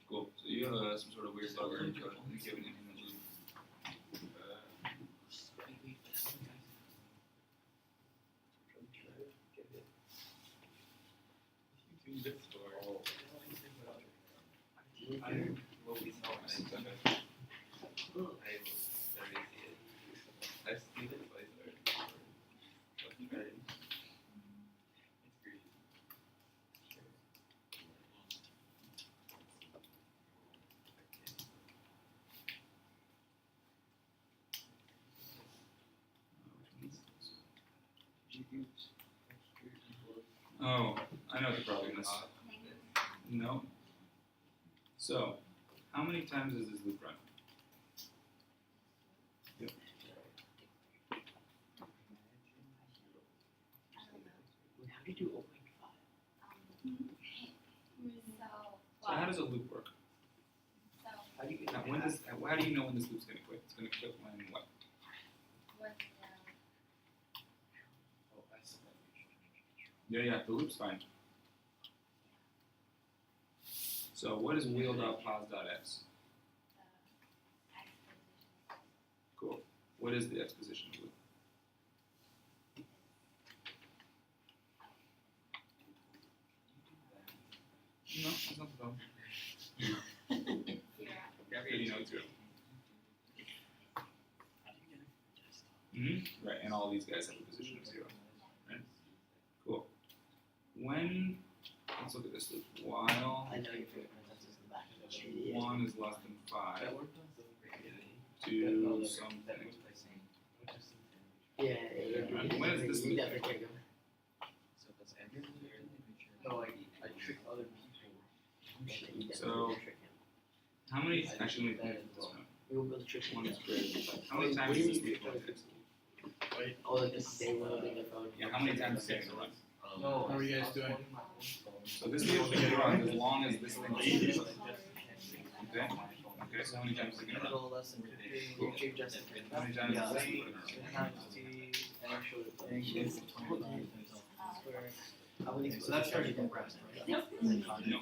Cool. So you have some sort of weird bug or you give it in the loop. I've seen it twice already. Oh, I know what the problem is. No. So, how many times does this loop run? Yep. How do you do 0.5? So how does a loop work? How do you Now, when does, how do you know when this loop's going to quit? It's going to quit when what? Yeah, the loop's fine. So what is wheel.pos.x? Cool. What is the exposition of loop? No, that's not the problem. You know it's zero. Right, and all these guys have a position of 0. Right? Cool. When, let's look at this loop. While I know your favorite princess is the back of the 1 is less than 5, No, do something. Yeah, When is this you loop? definitely can't go. No, I trick other people. So, how many, actually, let me think this one. We will build trick One one. is great. How many times is this loop going to execute? Oh, like this day loading your phone. Yeah, how many times is it going to run? How are you guys doing? So this loop is going to run as long as this thing is okay? Okay, so how many times is it going to run? Little less than 50. Cool. Achieve just How many times is this loop going to run? So that's starting from rest, right? No.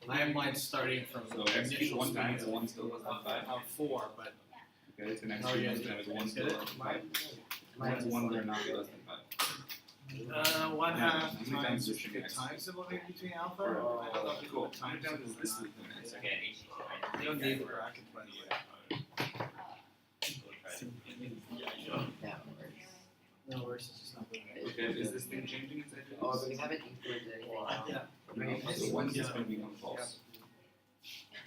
I have mine starting from So execute one time, is 1 still less than 5? 4, but Okay, it's an how are you execute guys one time, is 1 doing? still Get less it? than 5? When's 1 going to not be less than 5? 1 Yeah, half how many times times is it the next? time symbol maybe between alpha. Or, I don't know if you cool. put How many time times is symbol this or loop not. going to execute? Okay, You don't need the brackets, by the way. No, versus just not doing it. Okay, is this thing changing its edges? Oh, because I haven't included anything. Yeah. So when's this going to become false?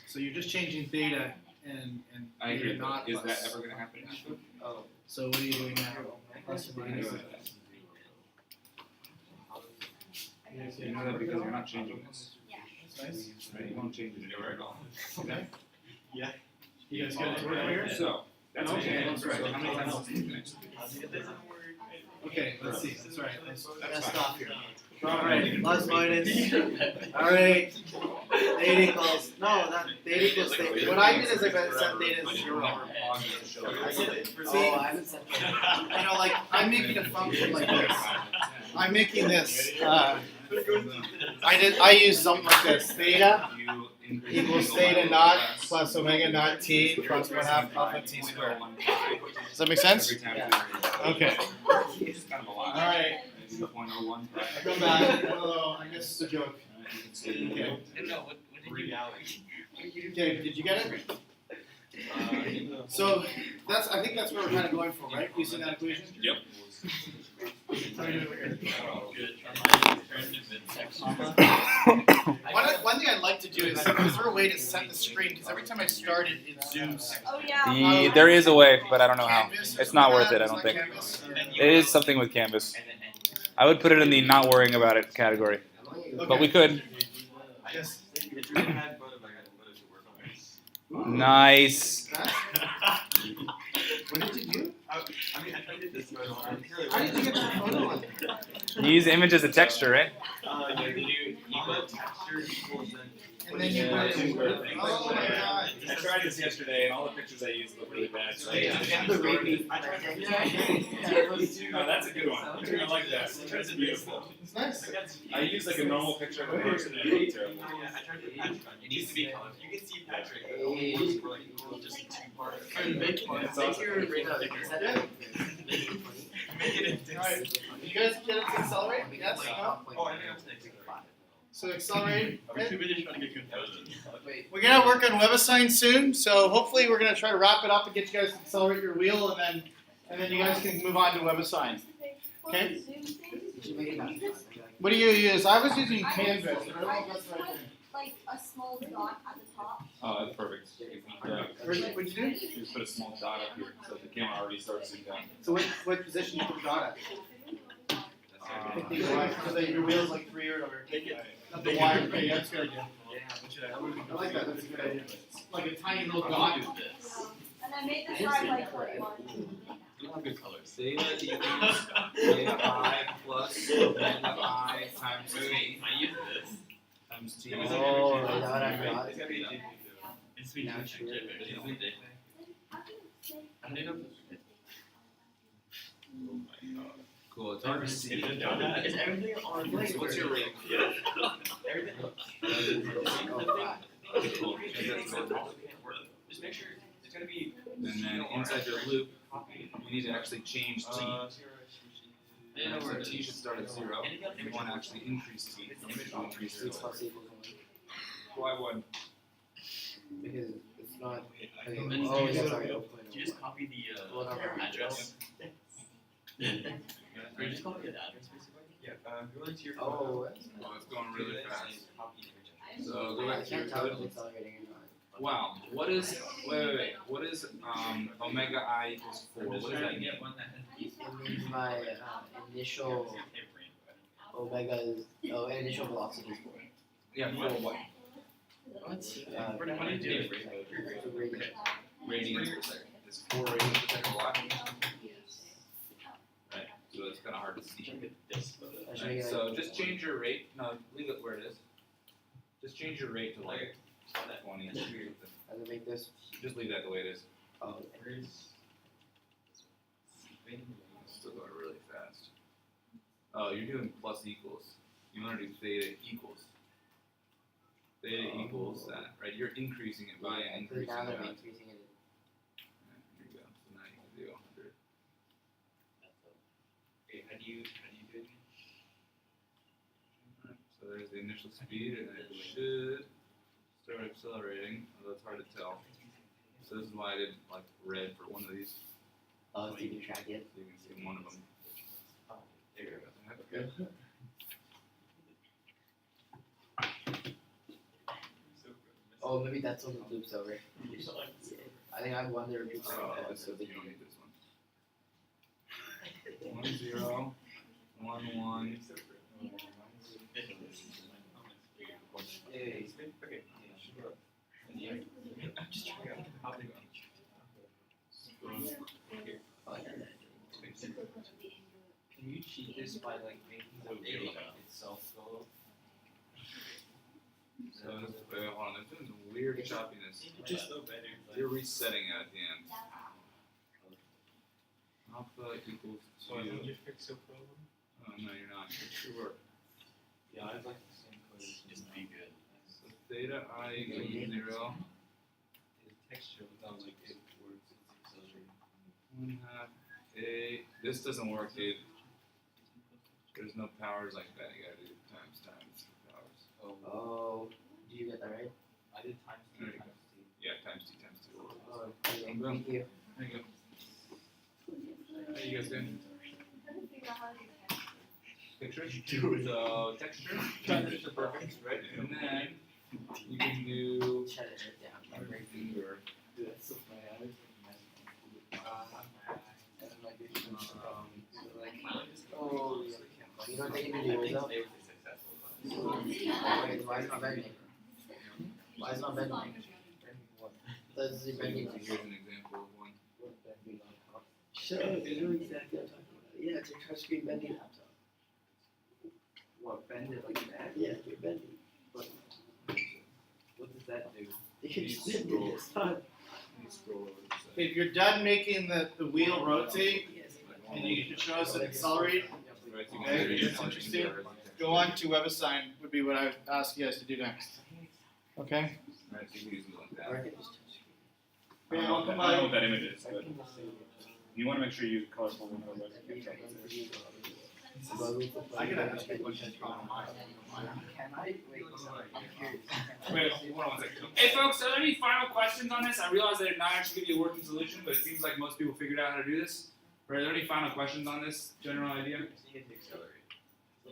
So you're just changing theta and I agree, theta not but is plus. that ever going to happen? Oh, So what are you doing now? Plus or minus? You know that because you're not changing this, Nice. right? You won't change it anywhere at all. Okay. Yeah. You guys got it over here? So, that's Okay, okay. that's right. So how many times is this going to execute? Okay, let's see. That's right. Let's That's stop here. Alright, plus minus. Alright. Theta equals, no, that theta equals theta. What I did is I set theta as 0. I said, oh, see, I haven't set that. you know, like, I'm making a function like this. I'm making this, I use something like this. Theta equals theta naught plus omega naught t plus 1/2 alpha t squared. Does that make sense? Okay. It's kind of a lot. Alright. 0.01. Come back. Hello, I missed the joke. Okay. No, what did you Okay, did you get it? So I think that's what we're kind of going for, right? Using that equation. Yep. One thing I'd like to do is there a way to set the screen? Because every time I start it, it zooms. Oh, yeah. There is a way, but I don't know how. Canvas or It's not something worth like it, I that? don't It's think. not Canvas? It is something with Canvas. I would put it in the not worrying about it category, but we could. Yes. Nice. What did you do? I mean, I did this photo on. How did you get that photo on? You use image as a texture, right? You put texture equals then. And then you put it. Oh my god. I tried this yesterday, and all the pictures I used look really bad. So No, that's a good one. I like that. That's beautiful. It's nice. I use like a normal picture of a person, and it looks terrible. I tried to patch on. It needs to be color. You can see Patrick. Just It's awesome. Alright. You guys get it to accelerate? Yes? No? Oh, I think I'm taking So accelerate. I'm too busy trying to get confused. We're gonna work on WebAssign soon, so hopefully we're gonna try to wrap it up and get you guys to accelerate your wheel, and then you guys can move on to WebAssign. Okay. What do you use? I was using Canvas. I don't know if that's the right thing. Like a small dot at the top. Oh, that's perfect. Yeah. What'd you do? You just put a small dot up here, so the camera already starts to down. So what position you put the dot at? So that your wheel's like 3 or whatever. Not the wire. Okay, that's a good idea. I like that. That's a good idea. Like a tiny little dot. And I made the side like what you want. Good colors. Theta equals theta I plus omega I times T I use this. times T. Oh, is that what I got? It's gonna be it's sweet. Now sure. I don't know. Cool, it's hard to see. Is everything on? What's your rate? Everything. Cool. Just make sure it's gonna be. And then inside your loop, you need to actually change T. So T should start at 0. You want to actually increase T. Image will increase Six T. plus equals 1. Why one? Because it's not. Okay. But it's Oh, just- yeah, sorry. Do you just copy the address? Or you just copy the address basically? Yeah. Go into your. Oh, Oh, it's going really fast. Copy So go I back to can't your tell if code. it's accelerating or not. Wow. What is, wait. What is omega I equals 4? What does that mean? It means my initial omega is, initial velocity is 4. Yeah, 4 what? What do you do? So radius. Radians per second. Is 4 radians per second a lot? Right. So it's kind of hard to see. I should Right, make it so like- just change your rate. No, leave it where it is. Just change your rate to like 20. I have to make this. Just leave that the way it is. Oh, It's still going really fast. Oh, you're doing plus equals. You want to do theta equals. Theta equals that, right? You're increasing it by yeah, increasing now that that. I'm increasing it. Here you go. So now you can do 100. How do you do it? Alright, so there's the initial speed, and it should start accelerating, although it's hard to tell. So this is why I did like red for one of these, Oh, so you can track it. so you can see one of them. There you go. Okay. Oh, maybe that's when the loop's over. I think I have one that repeats Oh, like that. this is, you don't need this one. 1 0 1 1. I'm just trying to how they Can you cheat this by like making the wheel itself go? So this, wait, hold on, there's been some weird choppiness. You're resetting it at the end. Alpha equals 2. fix your problem? Oh no, you're not. It should work. Yeah, I'd like the same code. just be good. So theta I equals 0. The texture without like it works, it's accelerating. 1/2 A. This doesn't work, dude. There's no powers like that. You gotta do times powers. Oh, do you get that right? I did times There 2 you go. times 2. Yeah, times 2 times 2. Oh, okay, thank you. There you go. How you guys doing? Pictures? So texture. Textures are perfect, right? And then you can do Shut it down. I'm very your Oh, you know what they can do is though? Why is it not bending? Why is it not bending? Does the bending here's an example of one. Shut up, you know exactly what I'm talking about. Yeah, it's a touchscreen bending laptop. What, bend it like that? Yeah, you're bending. What does that do? You can just bend it, it's fun. Let me scroll over to the If you're done making the wheel rotate, Yes. and you can show us an accelerate, right, so you Okay, can do that's your interesting. architecture. go on to WebAssign would be what I would ask you guys to do next. Okay? Right, so you can use it like Or I that. can just touchscreen. I don't know what that- I don't know what that image is, but you want to make sure you use colorful one, otherwise you can't tell what's it. I can understand what you're talking about. Can I? Wait, I'm curious. Wait, hold on one second. Hey folks, are there any final questions on this? I realize I did not actually give you a working solution, but it seems like most people figured out how to do this. Are there any final questions on this general idea?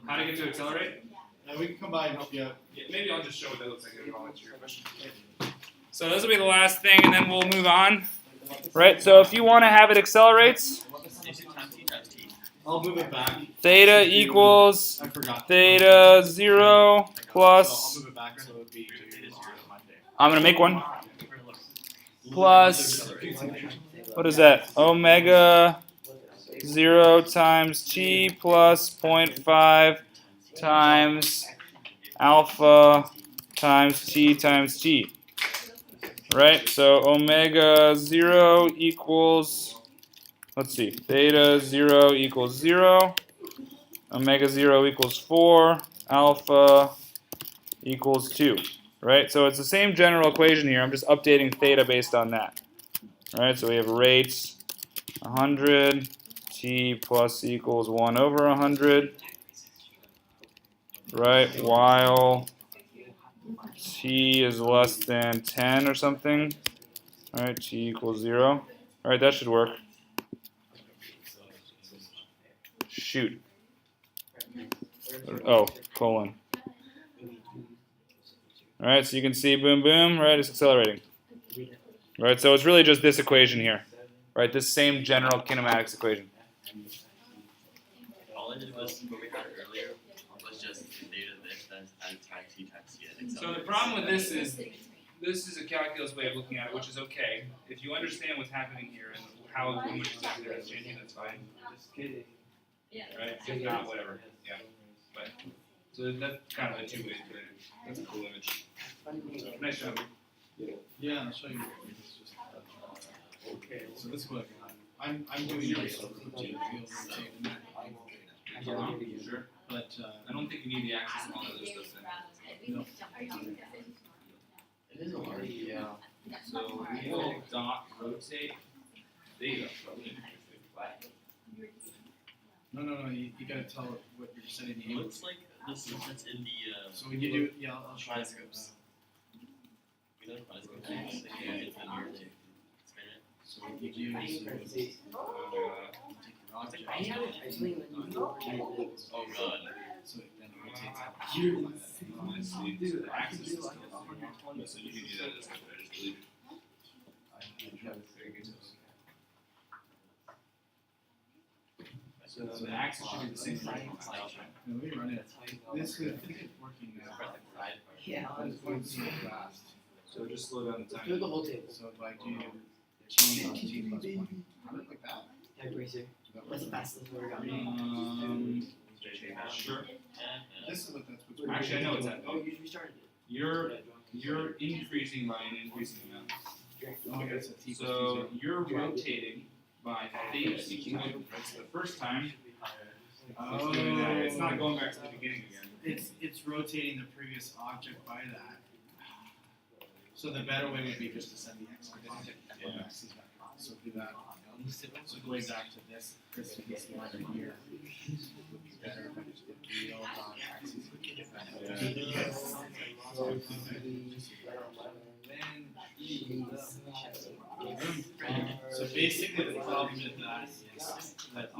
How to get to accelerate? Yeah, we can come by and help you out. Yeah, maybe I'll just show what that looks like and I'll answer your question. So this will be the last thing and then we'll move on. Right, so if you want to have it accelerates, I'll move it back. theta equals I forgot. theta 0 So plus, I'll move it back so it would be I'm going to make one, plus, what is that, omega 0 times t plus 0.5 times alpha times t. Right, so omega 0 equals, let's see, theta 0 equals 0, omega 0 equals 4, alpha equals 2. Right, so it's the same general equation here, I'm just updating theta based on that. Right, so we have rates 100, t plus equals 1 over 100, right, while t is less than 10 or something, right, t equals 0. Alright, that should work. Shoot. Oh, colon. Alright, so you can see boom boom, right, it's accelerating. Right, so it's really just this equation here. Right, this same general kinematics equation. All I did was what we had earlier was just theta this times t times t. So the problem with this is a calculus way of looking at it, which is okay. If you understand what's happening here and how much exactly that's changing, that's fine. Just kidding. Right? If not, whatever. Yeah. But so that's kind of the two ways to it. That's a cool image. So, nice job. Yeah, I'll show you. Okay. So this is what I'm doing this to rotate and that. Sure. But I don't think you need the axis and all that other stuff then. no. It is a lot. Yeah. So we will dot rotate theta. No, you gotta tell it what you're setting the It angle. looks like this is what's in the So when you do, yeah, I'll show you. Bioscopes. We know bioscopes. Yeah, it's the near to spin it. So what you do is you take your object, I have it actually when you go Oh god. so it then rotates out. Let's see. The axis is still on. So you can do that as well. I just delete it. Very good. So the axis should be the same right? No, we run it. This is, I think it's working now. Yeah, It's going so fast. So just slow down the do time. the whole table. So if I do change on t plus 1, how did like that? Type racer. That's the fastest we've ever gotten. Sure. This is what that's what's Actually, I know what's happening. Oh, you just restarted it. You're increasing by an increasing amount. Oh, I guess it's t plus So t you're rotating by theta equal. Right? So the first time it's doing that. It's not going back to the beginning again. It's rotating the previous object by that. So the better way would be just to set the x coordinate. Yeah. So do that. So going back to this piece line right here would be better if I just put wheel dot axis. So basically the problem with that is that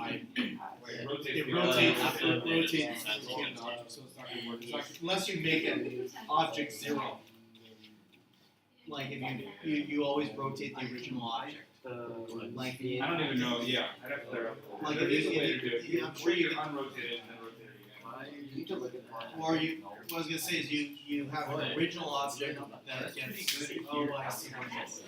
it rotates so it's not gonna work. Unless you make an object 0. Like if you always rotate the original object. Like I don't even know. Yeah, I'd have to. Like there if is a way you- to do it. you- I'm sure you can- unrotate it and then rotate it again. You need to look at mine. or what I was gonna say is you have an original object that gets I see what it is.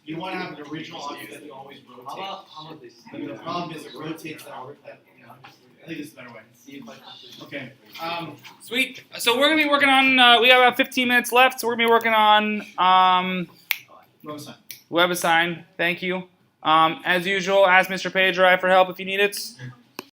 You want to have an original object that you always rotate. How about this? But the problem is it rotates that. I think this is a better way. Okay. Sweet. So we're gonna be working on. We have about 15 minutes left, so we're gonna be working on WebAssign. WebAssign. Thank you. As usual, ask Mr. Page or I for help if you need it.